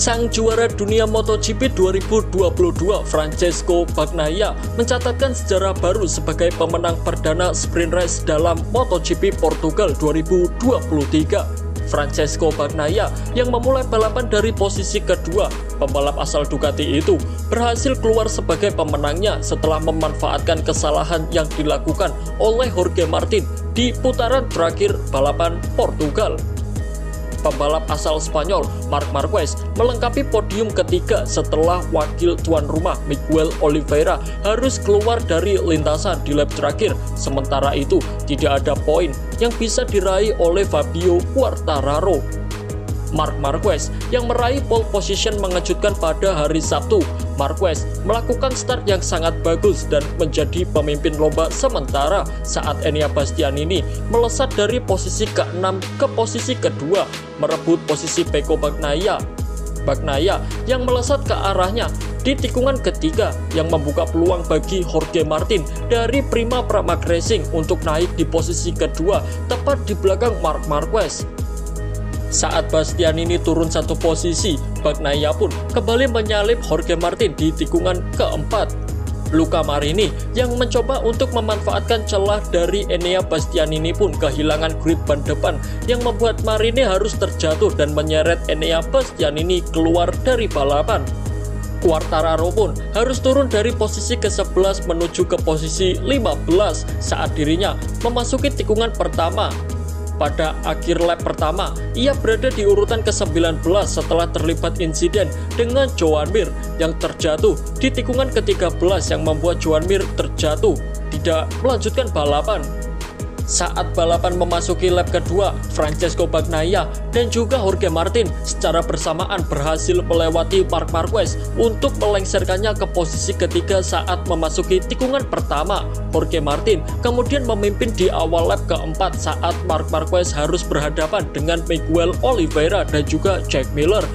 Sang juara dunia MotoGP 2022 Francesco Bagnaia mencatatkan sejarah baru sebagai pemenang perdana sprint race dalam MotoGP Portugal 2023. Francesco Bagnaia yang memulai balapan dari posisi kedua, pembalap asal Ducati itu berhasil keluar sebagai pemenangnya setelah memanfaatkan kesalahan yang dilakukan oleh Jorge Martin di putaran terakhir balapan Portugal. Pembalap asal Spanyol Marc Marquez melengkapi podium ketiga setelah wakil tuan rumah Miguel Oliveira harus keluar dari lintasan di lap terakhir. Sementara itu, tidak ada poin yang bisa diraih oleh Fabio Quartararo. Marc Marquez yang meraih pole position mengejutkan pada hari Sabtu. Marquez melakukan start yang sangat bagus dan menjadi pemimpin lomba sementara saat Enea Bastianini melesat dari posisi ke-6 ke posisi kedua, merebut posisi Pecco Bagnaia. Bagnaia yang melesat ke arahnya di tikungan ketiga yang membuka peluang bagi Jorge Martin dari Prima Pramac Racing untuk naik di posisi kedua tepat di belakang Marc Marquez. Saat Bastianini turun satu posisi, Bagnaia pun kembali menyalip Jorge Martin di tikungan keempat. Luca Marini yang mencoba untuk memanfaatkan celah dari Enea Bastianini pun kehilangan grip ban depan yang membuat Marini harus terjatuh dan menyeret Enea Bastianini keluar dari balapan. Quartararo pun harus turun dari posisi ke-11 menuju ke posisi 15 saat dirinya memasuki tikungan pertama. Pada akhir lap pertama, ia berada di urutan ke-19 setelah terlibat insiden dengan Joan Mir yang terjatuh di tikungan ke-13 yang membuat Joan Mir terjatuh, tidak melanjutkan balapan. Saat balapan memasuki lap kedua, Francesco Bagnaia dan juga Jorge Martin secara bersamaan berhasil melewati Marc Marquez untuk melengsarkannya ke posisi ketiga saat memasuki tikungan pertama. Jorge Martin kemudian memimpin di awal lap keempat saat Marc Marquez harus berhadapan dengan Miguel Oliveira dan juga Jack Miller.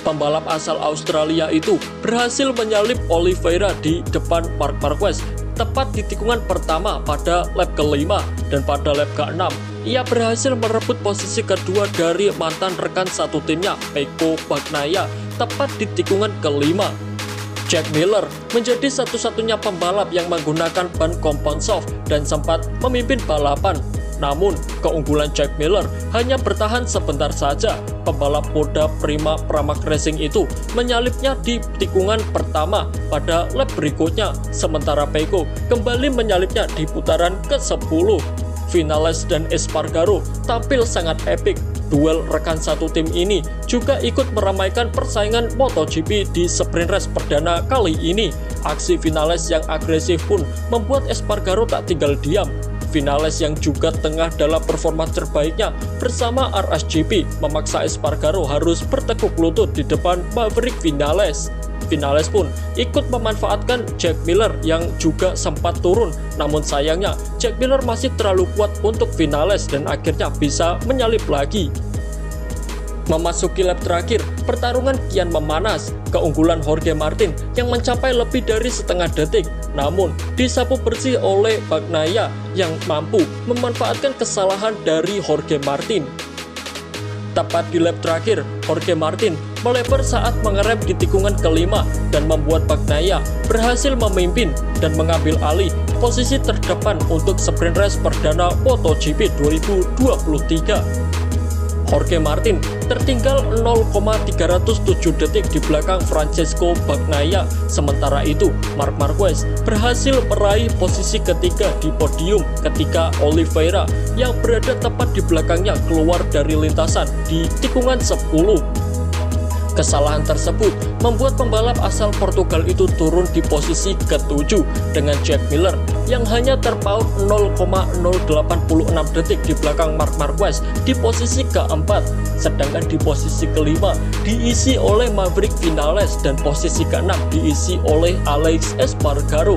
Pembalap asal Australia itu berhasil menyalip Oliveira di depan Marc Marquez tepat di tikungan pertama pada lap kelima, dan pada lap ke-6 ia berhasil merebut posisi kedua dari mantan rekan satu timnya Pecco Bagnaia tepat di tikungan kelima. Jack Miller menjadi satu-satunya pembalap yang menggunakan ban compound soft dan sempat memimpin balapan. Namun, keunggulan Jack Miller hanya bertahan sebentar saja. Pembalap muda Prima Pramac Racing itu menyalipnya di tikungan pertama pada lap berikutnya, sementara Pecco kembali menyalipnya di putaran ke-10. Vinales dan Espargaro tampil sangat epik. Duel rekan satu tim ini juga ikut meramaikan persaingan MotoGP di sprint race perdana kali ini. Aksi Vinales yang agresif pun membuat Espargaro tak tinggal diam. Vinales yang juga tengah dalam performa terbaiknya bersama RSGP memaksa Espargaro harus bertekuk lutut di depan Maverick Vinales. Vinales pun ikut memanfaatkan Jack Miller yang juga sempat turun, namun sayangnya Jack Miller masih terlalu kuat untuk Vinales dan akhirnya bisa menyalip lagi. Memasuki lap terakhir, pertarungan kian memanas. Keunggulan Jorge Martin yang mencapai lebih dari setengah detik, namun disapu bersih oleh Bagnaia yang mampu memanfaatkan kesalahan dari Jorge Martin. Tepat di lap terakhir, Jorge Martin melebar saat mengerem di tikungan kelima dan membuat Bagnaia berhasil memimpin dan mengambil alih posisi terdepan untuk sprint race perdana MotoGP 2023. Jorge Martin tertinggal 0,307 detik di belakang Francesco Bagnaia. Sementara itu, Marc Marquez berhasil meraih posisi ketiga di podium ketika Oliveira yang berada tepat di belakangnya keluar dari lintasan di tikungan 10. Kesalahan tersebut membuat pembalap asal Portugal itu turun di posisi ke-7 dengan Jack Miller yang hanya terpaut 0,086 detik di belakang Marc Marquez di posisi ke-4, sedangkan di posisi kelima diisi oleh Maverick Vinales dan posisi ke-6 diisi oleh Alex Espargaro.